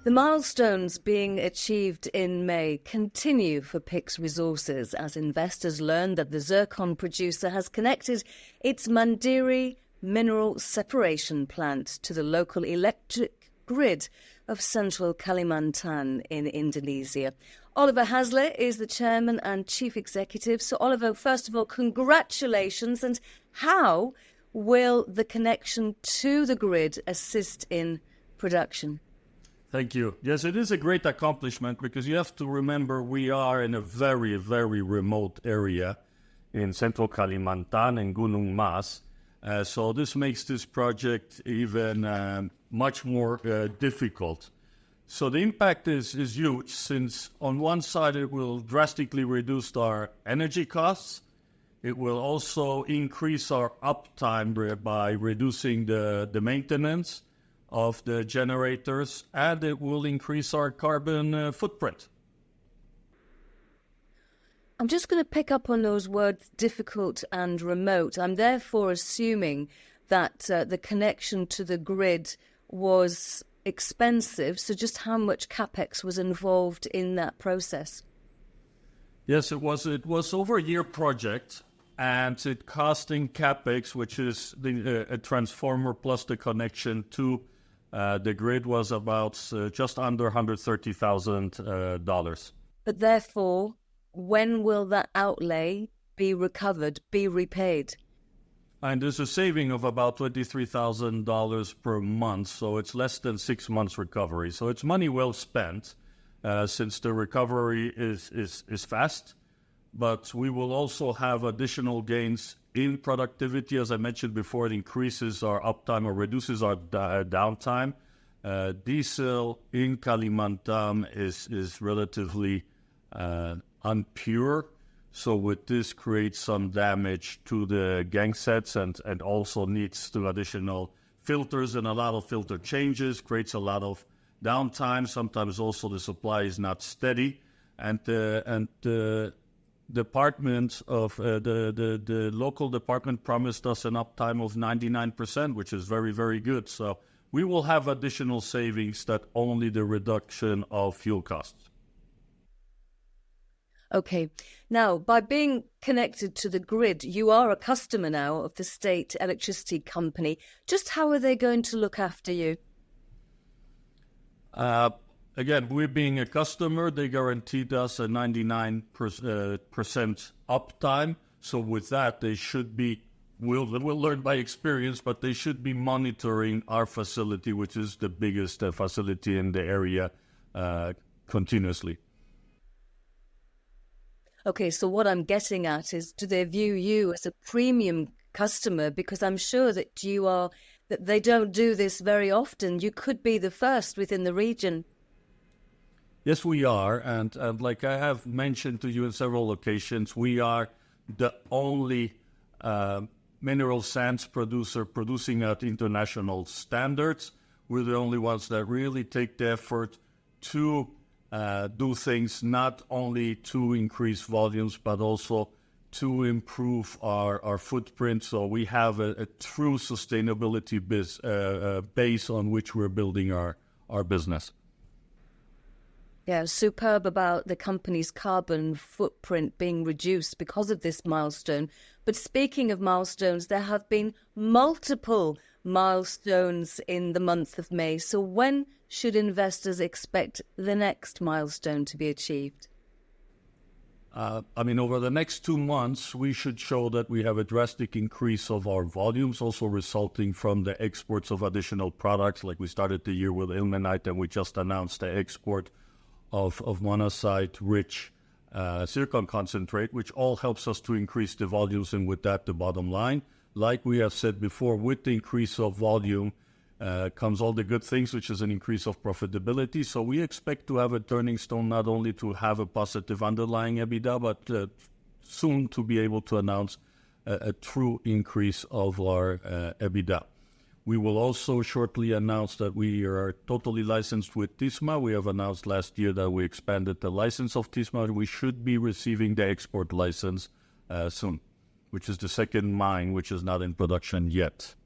The milestones being achieved in May continue for PYX Resources as investors learn that the Zircon producer has connected its Mandiri mineral separation plant to the local electric grid of Central Kalimantan in Indonesia. Oliver Hasler is the chairman and chief executive. So, Oliver, first of all, congratulations. And how will the connection to the grid assist in production? Thank you. Yes, it is a great accomplishment because you have to remember we are in a very, very remote area in Central Kalimantan in Gunung Mas. So this makes this project even much more difficult. So the impact is huge since on one side it will drastically reduce our energy costs. It will also increase our uptime by reducing the maintenance of the generators, and it will increase our carbon footprint. I'm just going to pick up on those words, difficult and remote. I'm therefore assuming that the connection to the grid was expensive. So just how much capex was involved in that process? Yes, it was over a year project, and it costing capex, which is a transformer plus the connection to the grid, was about just under $130,000. But therefore, when will that outlay be recovered, be repaid? And there's a saving of about $23,000 per month, so it's less than 6 months recovery. So it's money well spent, since the recovery is fast. But we will also have additional gains in productivity. As I mentioned before, it increases our uptime or reduces our downtime. Diesel in Kalimantan is relatively unpure. So with this creates some damage to the gang sets and also needs to additional filters and a lot of filter changes, creates a lot of downtime. Sometimes also the supply is not steady. And the department of the local department promised us an uptime of 99%, which is very, very good. So we will have additional savings that only the reduction of fuel costs. Okay. Now, by being connected to the grid, you are a customer now of the state electricity company. Just how are they going to look after you? Again, we being a customer, they guaranteed us a 99% uptime. So with that, they should be, we'll learn by experience, but they should be monitoring our facility, which is the biggest facility in the area, continuously. Okay, so what I'm getting at is, do they view you as a premium customer? Because I'm sure that that they don't do this very often. You could be the first within the region. Yes, we are. And like I have mentioned to you in several occasions, we are the only mineral sands producer producing at international standards. We're the only ones that really take the effort to do things not only to increase volumes, but also to improve our footprint. So we have a true sustainability base on which we're building our business. Yeah, superb about the company's carbon footprint being reduced because of this milestone. But speaking of milestones, there have been multiple milestones in the month of May. So when should investors expect the next milestone to be achieved? Over the next 2 months, we should show that we have a drastic increase of our volumes, also resulting from the exports of additional products. Like we started the year with ilmenite, and we just announced the export of monazite-rich zircon concentrate, which all helps us to increase the volumes and with that the bottom line. Like we have said before, with the increase of volume comes all the good things, which is an increase of profitability. So we expect to have a turning stone, not only to have a positive underlying EBITDA, but soon to be able to announce a true increase of our EBITDA. We will also shortly announce that we are totally licensed with Tisma. We have announced last year that we expanded the license of Tisma. We should be receiving the export license soon, which is the second mine which is not in production yet.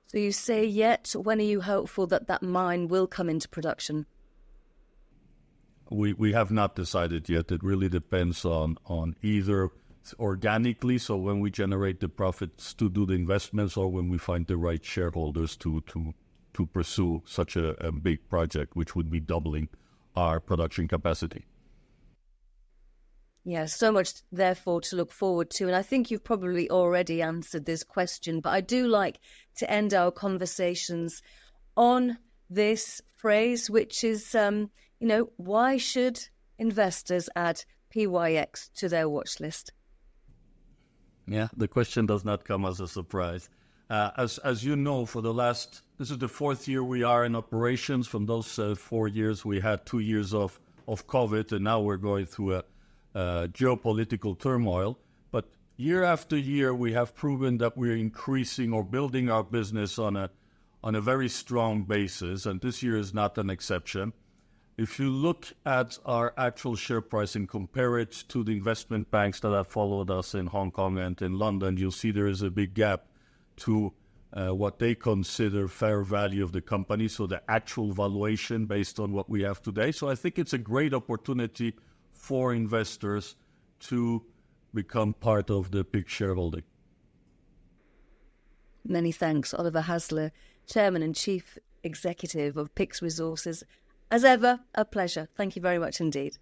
So you say yet, when are you hopeful that that mine will come into production? We have not decided yet. It really depends on either organically, so when we generate the profits to do the investments, or when we find the right shareholders to pursue such a big project, which would be doubling our production capacity. Yeah, so much, therefore, to look forward to. And I think you've probably already answered this question, but I do like to end our conversations on this phrase, which is, why should investors add PYX to their watch list? Yeah, the question does not come as a surprise. As you know, this is the fourth year we are in operations. From those 4 years, we had 2 years of COVID, and now we're going through a geopolitical turmoil. But year after year, we have proven that we're increasing or building our business on a very strong basis, and this year is not an exception. If you look at our actual share price and compare it to the investment banks that have followed us in Hong Kong and in London, you'll see there is a big gap to what they consider fair value of the company, so the actual valuation based on what we have today. So I think it's a great opportunity for investors to become part of the PYX shareholding. Many thanks, Oliver Hasler, Chairman and Chief Executive of PYX Resources. As ever, a pleasure. Thank you very much indeed.